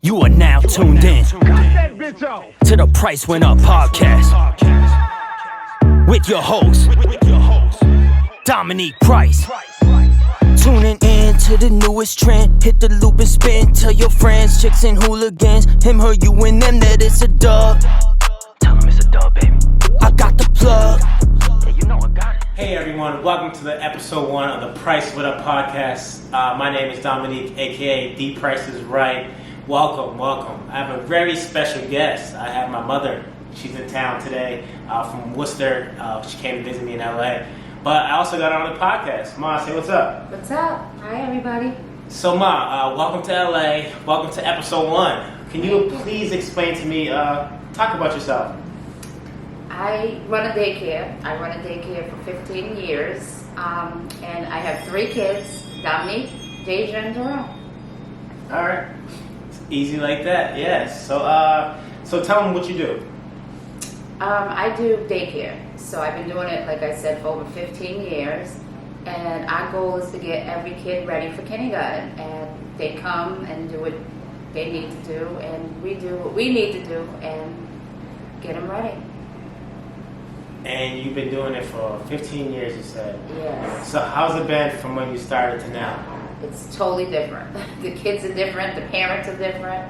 You are now tuned in to the Price Went Up podcast with your host, Dominique Price. Tuning in to the newest trend. Hit the loop and spin. Tell your friends, chicks and hooligans, him, her, you and them, that it's a dub. Tell them it's a dub, baby. I got the plug. Yeah, you know I got it. Hey everyone, welcome to the episode 1 of the Price Went Up podcast. My name is Dominique, aka The Price is Right. Welcome. I have a very special guest. I have my mother. She's in town today from Worcester. She came to visit me in LA. But I also got her on the podcast. Ma, say what's up. What's up? Hi, everybody. So Ma, welcome to LA. Welcome to episode 1. Can you please explain to me, talk about yourself? I run a daycare. I run a daycare for 15 years. And I have 3 kids, Dominique, Deja, and Darrell. All right. Easy like that, yes. So tell them what you do. I do daycare. So I've been doing it, like I said, for over 15 years. And our goal is to get every kid ready for kindergarten. And they come and do what they need to do. And we do what we need to do and get them ready. And you've been doing it for 15 years, you said. Yes. So how's it been from when you started to now? It's totally different. The kids are different, the parents are different,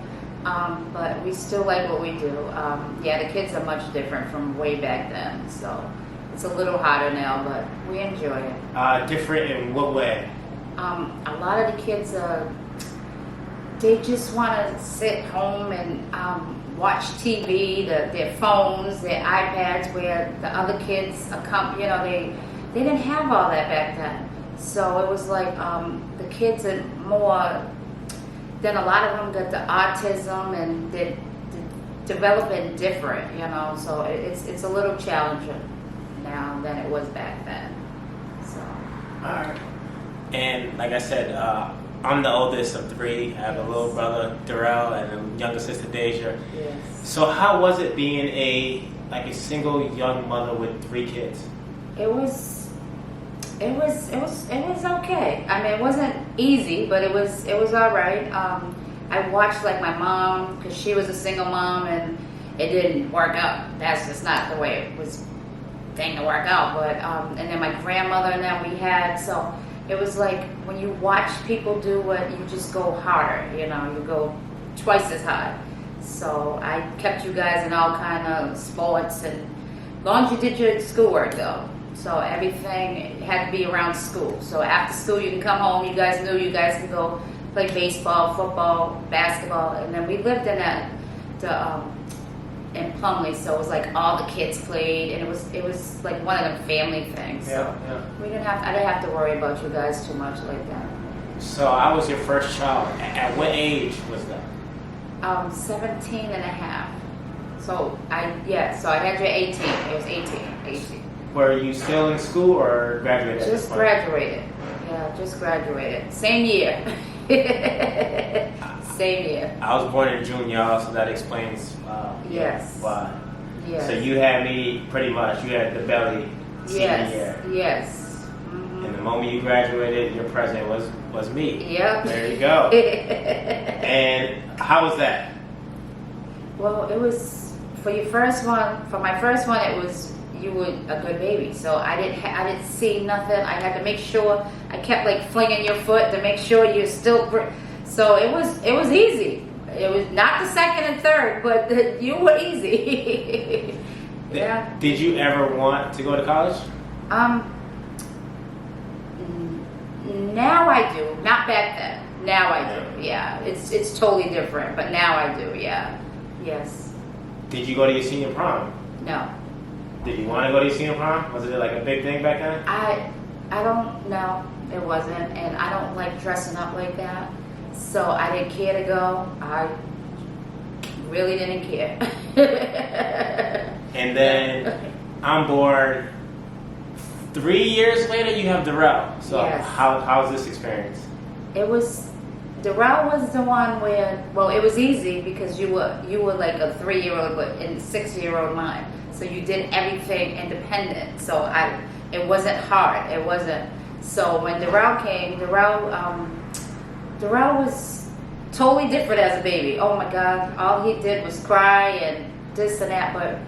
but we still like what we do. The kids are much different from way back then, so it's a little harder now, but we enjoy it. Different in what way? A lot of the kids, they just want to sit home and watch TV, their phones, their iPads, where the other kids they didn't have all that back then. So it was like the kids are more, then a lot of them got the autism and they're developing different, so it's a little challenging now than it was back then. So. All right. And like I said, I'm the oldest of 3. I have a little brother, Darrell, and a younger sister, Deja. Yes. So how was it being a single young mother with 3 kids? It was okay. I mean, it wasn't easy, but it was all right. I watched like my mom, because she was a single mom, and it didn't work out. That's just not the way it was thing to work out. But and then my grandmother, and then we had, so it was like when you watch people do what, you just go harder. You go twice as hard. So I kept you guys in all kind of sports, and as long as you did your schoolwork though. So everything had to be around school. So after school, you can come home. You guys knew you guys could go play baseball, football, basketball, and then we lived in in Plumley. So it was like all the kids played, and it was like one of them family things. Yeah. I didn't have to worry about you guys too much like that. So I was your first child. At what age was that? 17 and a half. So I had you at 18. It was 18. Were you still in school or graduated? Just graduated. Yeah, just graduated. Same year. Same year. I was born in June, y'all, so that explains yes. why. Yes. So you had me pretty much. You had the belly senior year. Yes. Mm-hmm. And the moment you graduated, your president was me. Yep. There you go. And how was that? Well, it was for your first one. For my first one, it was. You were a good baby, so I didn't see nothing. I had to make sure I kept like flinging your foot to make sure you're still. So it was easy. It was not the second and third, but you were easy. Yeah. Did you ever want to go to college? Now I do. Not back then. Now I do. Yeah. It's totally different, but now I do. Yeah. Yes. Did you go to your senior prom? No. Did you want to go to your senior prom? Was it like a big thing back then? I don't know. It wasn't, and I don't like dressing up like that. So I didn't care to go. I really didn't care. And then I'm born 3 years later. You have Darrell. So yes. How's this experience? Darrell was the one where, well, it was easy because you were like a 3-year-old, but in 6-year-old mind. So you did everything independent. So it wasn't hard. It wasn't. So when Darrell came, Darrell was totally different as a baby. Oh my God, all he did was cry and this and that. But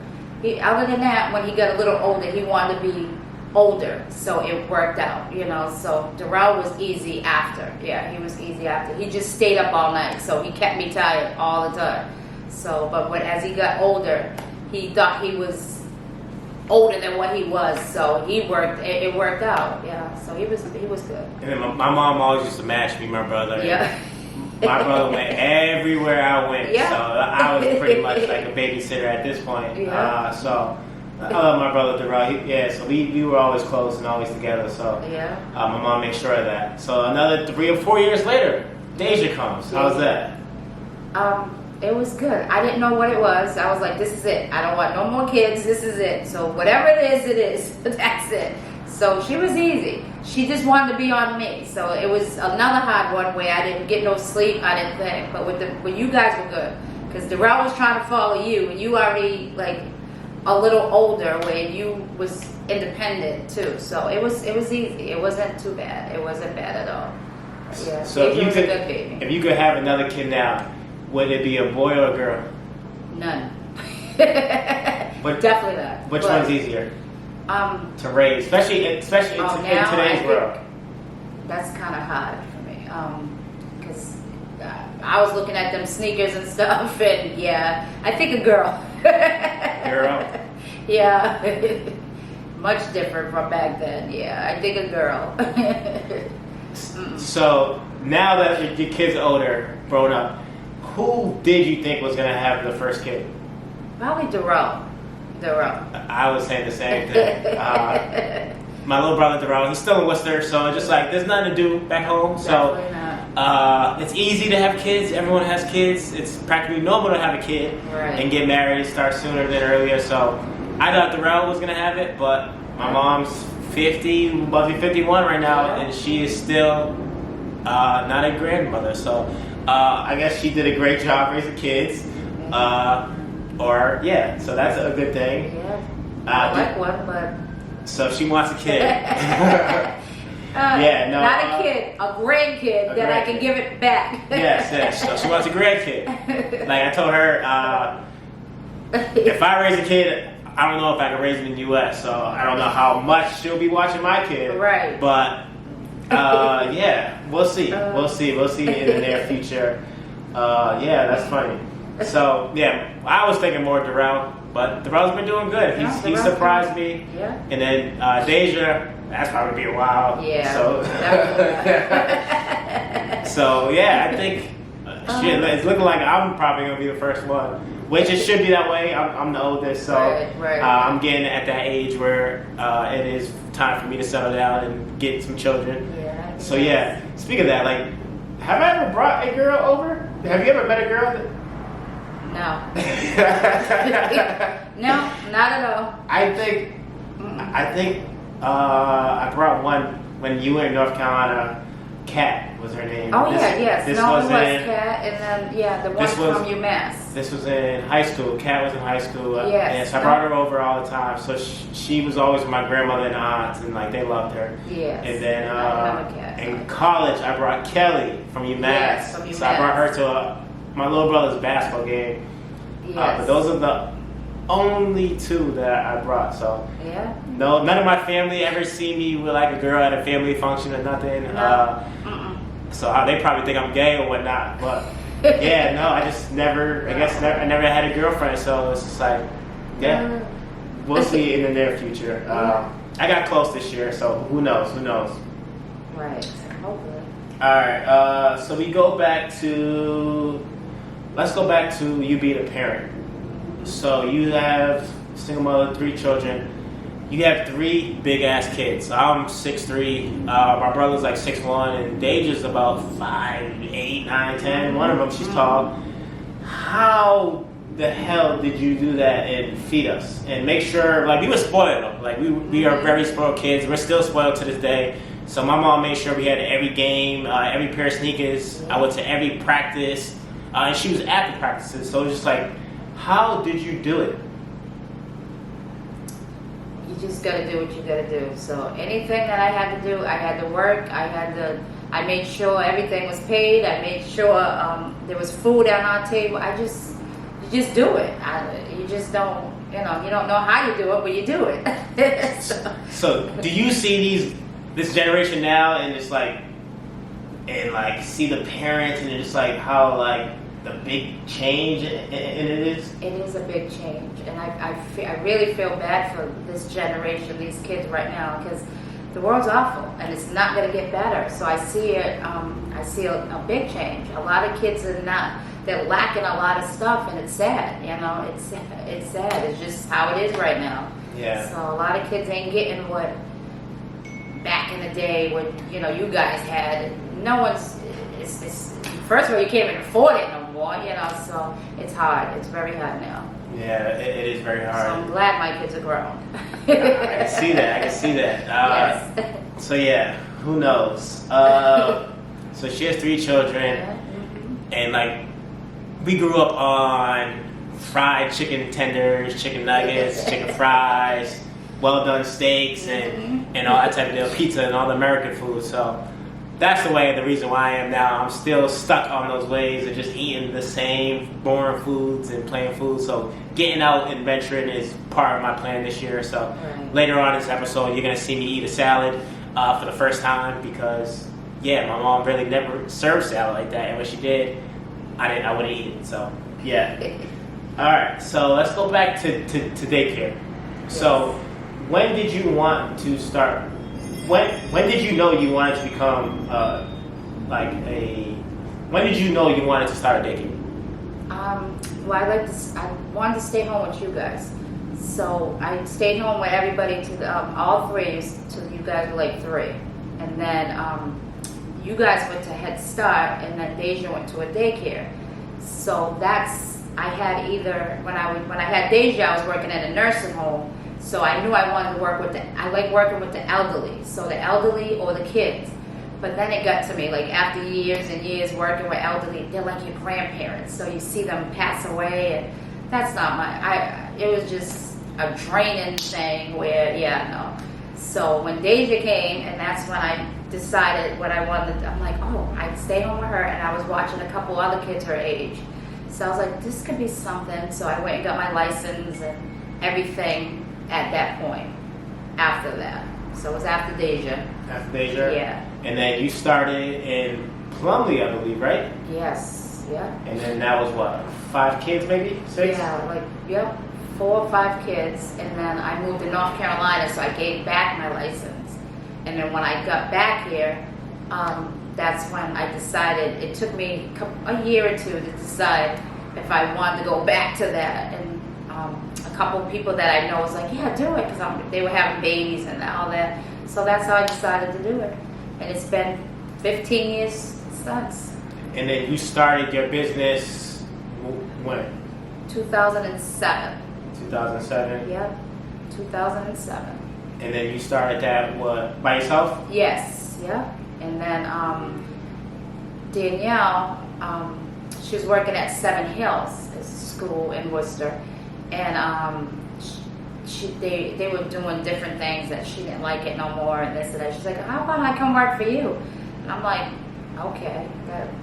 other than that, when he got a little older, he wanted to be older, so it worked out, you know. So Darrell was easy after. Yeah, he was easy after. He just stayed up all night, so he kept me tired all the time. So, but as he got older, he thought he was older than what he was, so he worked. It worked out. Yeah, so he was good. And then my mom always used to match me, my brother. Yeah. My brother went everywhere I went, Yeah. so I was pretty much like a babysitter at this point. Yeah. So I love my brother Darrell. So we were always close and always together. So Yeah. my mom made sure of that. So another 3 or 4 years later, Deja comes. How's that? It was good. I didn't know what it was. I was like, this is it. I don't want no more kids. This is it. So whatever it is, it is. That's it. So she was easy. She just wanted to be on me. So it was another hard one where I didn't get no sleep. I didn't think. But with you guys were good. Because Darrell was trying to follow you. And you already like a little older where you was independent too. So it was easy. It wasn't too bad. It wasn't bad at all. Yeah. So Deja was a good baby. if you could have another kid now, would it be a boy or a girl? None. But Definitely not. Which But, one's easier to raise, especially in now today's I world? think that's kind of hard for me. Because I was looking at them sneakers and stuff, and yeah, I think a girl. Girl. Yeah. Much different from back then. Yeah, I think a girl. So now that your kid's older, grown up, who did you think was gonna have the first kid? Probably Darrell. I was saying the same thing. My little brother Darrell, he's still in Worcester, so it's just like there's nothing to do back home. So Definitely not. it's easy to have kids. Everyone has kids. It's practically normal to have a kid Right. and get married, start sooner than earlier. So I thought Darrell was gonna have it, but my mom's 50, about to be 51 right now, Yeah. and she is still not a grandmother. So I guess she did a great job raising kids. So that's a good thing. Yeah. I like one, but. So she wants a kid. Not No, a kid, a grandkid that I can grandkid. give it back. Yes. So she wants a grandkid. Like I told her, if I raise a kid, I don't know if I can raise him in the U.S. So I don't know how much she'll be watching my kid. Right. But we'll see. We'll see in the near future. That's funny. So I was thinking more Darrell, but Darrell's been doing good. He Darrell's surprised me. Yeah. And then Deja, that's probably be a while. Yeah. So I think it's looking like I'm probably gonna be the first one, which it should be that way. I'm the oldest, so Right. I'm getting at that age where it is time for me to settle down and get some children. Yeah. So speaking of that, like, have I ever brought a girl over? Have you ever met a girl that? No. No, not at all. I think I brought one when you were in North Carolina. Kat was her name. Oh yes. This No, was it was in, Kat, and then the one this was- from UMass. This was in high school. Kat was in high school. Yes. And so I brought her over all the time. So she was always with my grandmother and aunts, and like they loved her. Yes. And then I remember Kat. in college, I brought Kelly from UMass. Yes, from So I brought UMass. her to my little brother's basketball game. Yes. But those are the only two that I brought. So Yeah. no, none of my family ever see me with like a girl at a family function or nothing. No. So they probably think I'm gay or whatnot. But I just never. I never had a girlfriend. So it's just like, we'll see in the near future. I got close this year, so who knows? Right. Hopefully. All right. So we go back to. Let's go back to you being a parent. So you have single mother, 3 children. You have 3 big ass kids. I'm 6'3". My brother's like 6'1", and Deja's about 5'8", 9, 10. One of them, she's tall. How the hell did you do that and feed us and make sure? Like we were spoiled. Like we are very spoiled kids. We're still spoiled to this day. So my mom made sure we had every game, every pair of sneakers. I went to every practice, and she was at the practices. So it was just like, how did you do it? You just gotta do what you gotta do. So anything that I had to do, I had to work. I I made sure everything was paid. I made sure there was food on our table. You just do it. You just don't, you don't know how you do it, but you do it. So do you see this generation now and it's like, see the parents and it's like how like the big change and it is? It is a big change, and I really feel bad for this generation, these kids right now, because the world's awful and it's not going to get better. So I see it. I see a big change. A lot of kids they're lacking a lot of stuff, and it's sad. It's sad. It's just how it is right now. Yeah. So a lot of kids ain't getting what back in the day what you guys had. No one's. It's first of all, you can't even afford it no more. So it's hard. It's very hard now. Yeah, it is very hard. So I'm glad my kids are grown. I can see that. Yes. So yeah, who knows? So she has 3 children, and like we grew up on fried chicken tenders, chicken nuggets, chicken fries, well done steaks, and all that type of deal, pizza and all the American food. So that's the reason why I am now. I'm still stuck on those ways of just eating the same boring foods and plain food. So getting out and venturing is part of my plan this year. So later on in this episode, you're going to see me eat a salad for the first time because, my mom really never served salad like that. And when she did, I wouldn't eat it. So, yeah. All right. So let's go back to daycare. So when did you want to start? When did you know you wanted to become when did you know you wanted to start a daycare? Well, I wanted to stay home with you guys, so I stayed home with everybody all 3 till you guys were like 3, and then you guys went to Head Start, and then Deja went to a daycare. So I had either when I had Deja, I was working at a nursing home. So I knew I wanted to work I like working with the elderly, so the elderly or the kids. But then it got to me, like after years and years working with elderly, they're like your grandparents. So you see them pass away, and that's not it was just a draining thing where, no. So when Deja came, and that's when I decided what I wanted, I'm like, I'd stay home with her, and I was watching a couple other kids her age. So I was like, this could be something. So I went and got my license and everything at that point after that. So it was after Deja. After Deja? Yeah. And then you started in Plumley, I believe, right? Yes, yeah. And then that was what, 5 kids maybe? 6? Yeah, 4 or 5 kids. And then I moved to North Carolina, so I gave back my license. And then when I got back here, that's when I decided, it took me a year or 2 to decide if I wanted to go back to that. And a couple of people that I know was like, yeah, do it, because they were having babies and all that. So that's how I decided to do it. And it's been 15 years since. And then you started your business when? 2007. 2007? Yep, 2007. And then you started that, by yourself? Yes, yeah. And then Danielle, she was working at Seven Hills, a school in Worcester. And they were doing different things that she didn't like it no more and this and that. She's like, how about I come work for you? And I'm like, okay.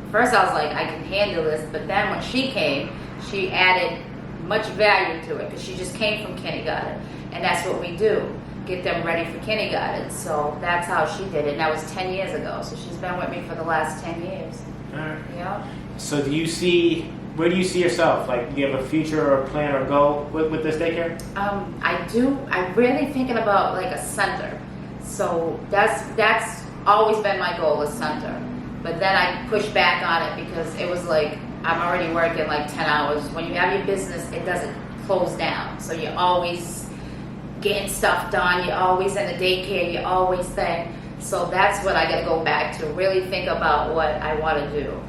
First I was like, I can handle this. But then when she came, she added much value to it because she just came from kindergarten. And that's what we do, get them ready for kindergarten. So that's how she did it. And that was 10 years ago. So she's been with me for the last 10 years. All right. Yeah. So where do you see yourself? Like, do you have a future or a plan or goal with this daycare? I do. I'm really thinking about like a center. So that's always been my goal, a center. But then I pushed back on it because it was like, I'm already working like 10 hours. When you have your business, it doesn't close down. So you're always getting stuff done. You're always in the daycare. You're always thing. So that's what I got to go back to, really think about what I want to do,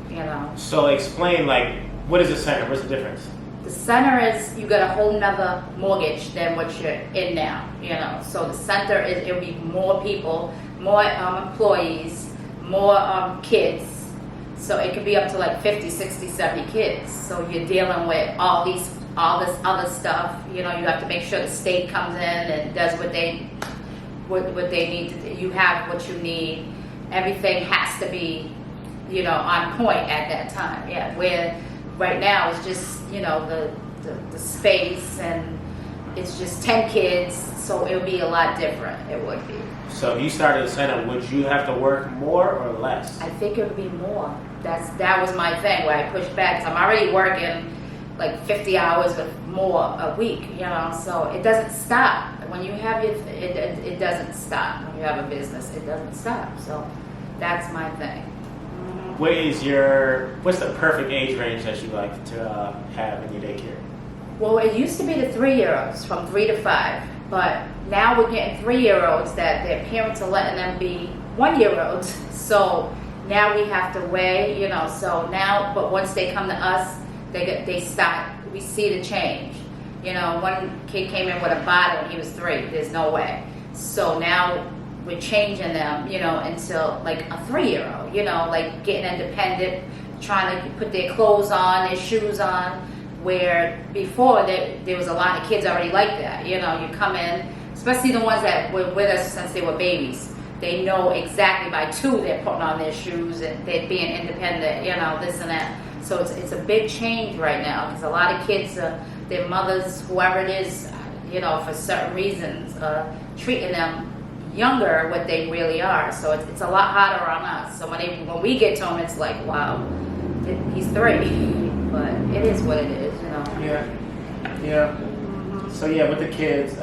So explain, like, what is a center? What's the difference? The center is, you got a whole nother mortgage than what you're in now, So the center is, it'll be more people, more employees, more kids. So it could be up to like 50, 60, 70 kids. So you're dealing with all this other stuff. You have to make sure the state comes in and does what they need to do. You have what you need. everything has to be, on point at that time. Yeah, where right now it's just, the space, and it's just 10 kids, so it would be a lot different. It would be. So if you started a center, would you have to work more or less? I think it would be more. That was my thing where I pushed back, because I'm already working like 50 hours or more a week, so it doesn't stop. When you have it doesn't stop. When you have a business, it doesn't stop. So that's my thing. What's the perfect age range that you like to have in your daycare? Well, it used to be the 3-year-olds from 3 to 5, but now we're getting 3-year-olds that their parents are letting them be 1-year-olds. So now we have to weigh, so now, but once they come to us, they start, we see the change. One kid came in with a bottle, he was 3, there's no way. So now we're changing them, until like a 3-year-old, like getting independent, trying to put their clothes on, their shoes on, where before there was a lot of kids already like that. You come in, especially the ones that were with us since they were babies. They know exactly by 2 they're putting on their shoes and they're being independent, this and that. So it's a big change right now, because a lot of kids, their mothers, whoever it is, for certain reasons, treating them younger what they really are. So it's a lot harder on us. So when we get to them, it's like, wow, he's 3, but it is what it is, Yeah. Mm-hmm. So with the kids, we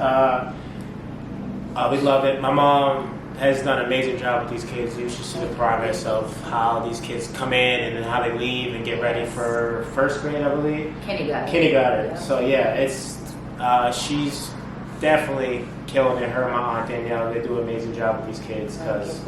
love it. My mom has done an amazing job with these kids. You should see the progress of how these kids come in and then how they leave and get ready for first grade, I believe. Kindergarten. Yeah. So it's she's definitely killing it. Her and my aunt Danielle, they do an amazing job with these kids, because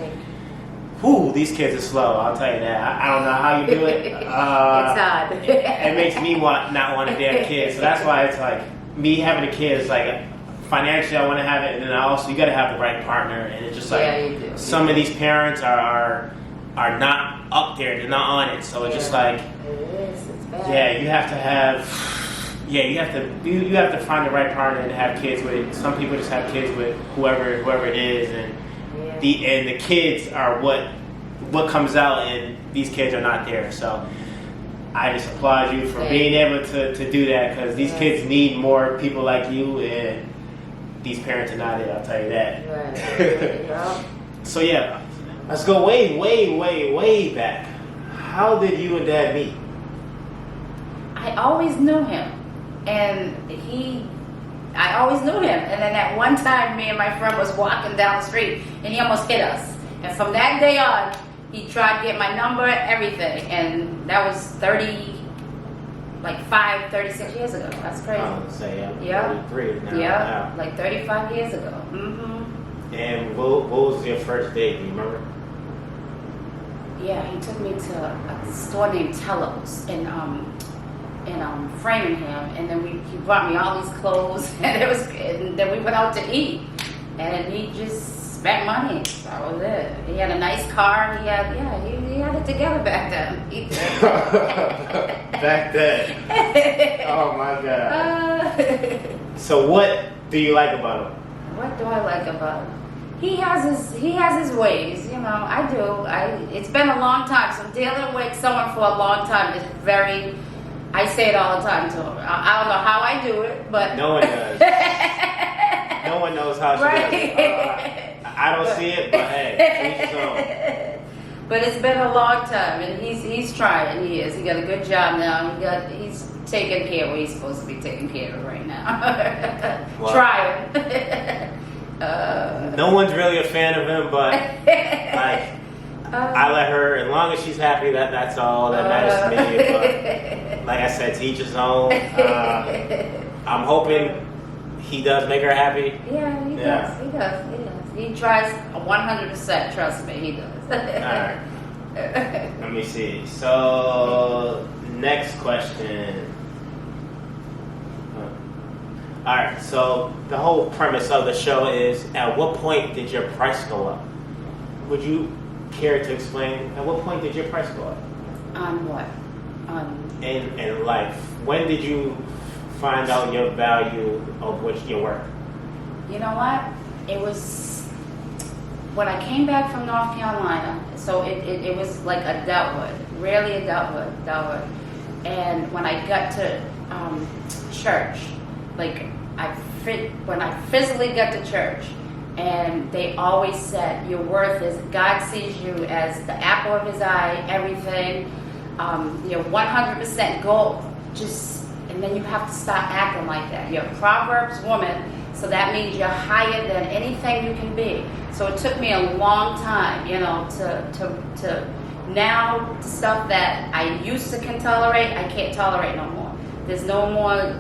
these kids are slow. I'll tell you that. I don't know how you do it. It's hard. It makes me not want a damn kid. So that's why it's like me having a kid is like, financially I want to have it, and then you got to have the right partner, and it's just like you do. Some of these parents are not up there, they're not on it, so it's just like it is. It's bad. you have to have you have to find the right partner and have kids with. Some people just have kids with whoever it is, and the kids are what comes out, and these kids are not there. So I just applaud you for being able to do that, because these kids need more people like you, and these parents are not it, I'll tell you that. Right. So let's go way back. How did you and Dad meet? I always knew him, and I always knew him. And then at one time, me and my friend was walking down the street, and he almost hit us. And from that day on, he tried to get my number, everything, and that was 36 years ago. That's crazy. I would say, 33 now. Yeah, like 35 years ago. Mm-hmm. And what was your first date? Do you remember? Yeah, he took me to a store named Tello's in Framingham, and then he brought me all these clothes, and then we went out to eat, and he just spent money. That was it. He had a nice car. He had it together back then. Back then. Oh my God. So what do you like about him? What do I like about him? He has his ways, I do. It's been a long time, so dealing with someone for a long time is very. I say it all the time to him. I don't know how I do it, but no one does. No one knows how she does it. I don't see it, but hey, each his own. But it's been a long time, and he's trying. He is. He got a good job now. He's taking care of what he's supposed to be taking care of right now. Wow. Trying. No one's really a fan of him, but I let her, as long as she's happy, that's all that matters to me. But like I said, to each his own. I'm hoping he does make her happy. Yeah, he does. He does. He tries 100%. Trust me, he does. All right. Let me see. So, next question. All right. So the whole premise of the show is: at what point did your price go up? Would you care to explain? At what point did your price go up? On what? In life. When did you find out your value of your work? You know what? It was when I came back from North Carolina, so it was like adulthood, really adulthood. And when I got to church, like when I physically got to church, and they always said your worth is God sees you as the apple of His eye, everything. You're 100% gold. And then you have to stop acting like that. You're a Proverbs woman, so that means you're higher than anything you can be. So it took me a long time, to now stuff that I used to can tolerate, I can't tolerate no more. There's no more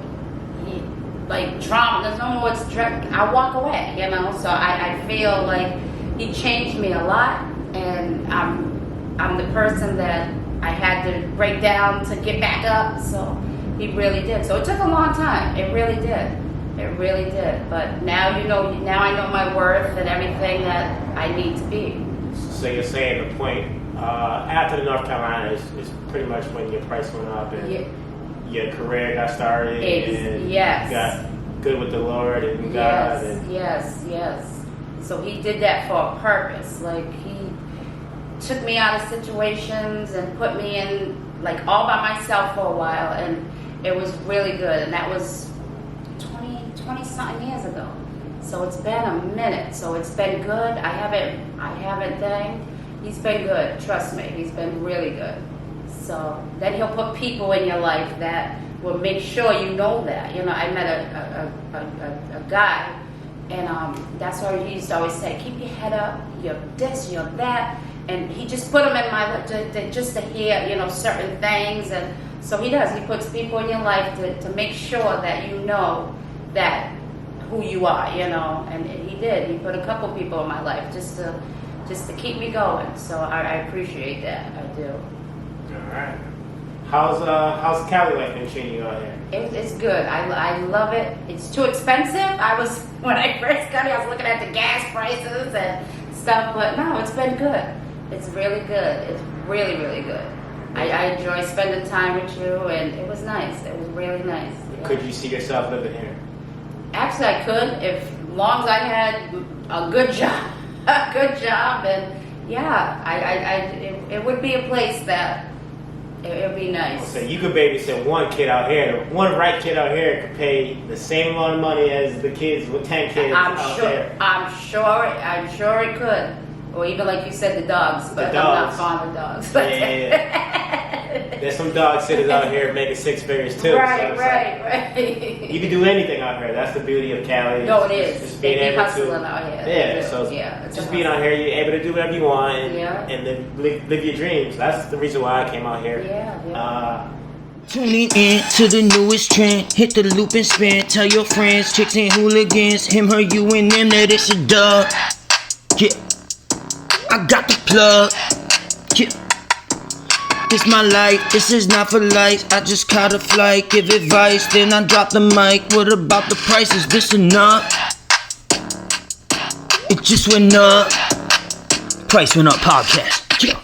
like drama. There's no more. I walk away, So I feel like He changed me a lot, and I'm the person that I had to break down to get back up. So He really did. So it took a long time. It really did. It really did. But now now I know my worth and everything that I need to be. So you're saying the point after the North Carolina is pretty much when your price went up and your career got started and you got good with the Lord and God. Yes. So He did that for a purpose. Like He took me out of situations and put me in like all by myself for a while, and it was really good. And that was 20 something years ago. So it's been a minute. So it's been good. I haven't dang. He's been good. Trust me. He's been really good. So then He'll put people in your life that will make sure you know that. I met a guy, and that's why he used to always say, keep your head up, you're this, you're that. And he just put them in my life just to hear, certain things. And so he does. He puts people in your life to make sure that you know that who you are, And he did. He put a couple people in my life just to keep me going. So I appreciate that. I do. All right. How's Cali life been treating you out here? It's good. I love it. It's too expensive. When I first got here, I was looking at the gas prices and stuff, but no, it's been good. It's really good. It's really, really good. I enjoy spending time with you, and it was nice. It was really nice. Yeah. Could you see yourself living here? Actually, I could, as long as I had a good job. And it would be a place that it would be nice. So you could babysit one kid out here. One right kid out here could pay the same amount of money as the kids with 10 kids out there. I'm sure it could. Or even like you said, the dogs. But I'm not fond of dogs. Yeah. There's some dog sitters out here making six figures too. Right. You can do anything out here. That's the beauty of Cali. No, it is. Just being able hustling out here. Just being out here, you're able to do whatever you want and then live your dreams. That's the reason why I came out here. Tuning in to the newest trend. Hit the loop and spin. Tell your friends, chicks and hooligans, him, her, you, and them that it's a dub. Yeah, I got the plug. Yeah. It's my life, this is not for likes. I just caught a flight, give advice, then I drop the mic. What about the price? Is this enough? It just went up. Price went up podcast. Yeah.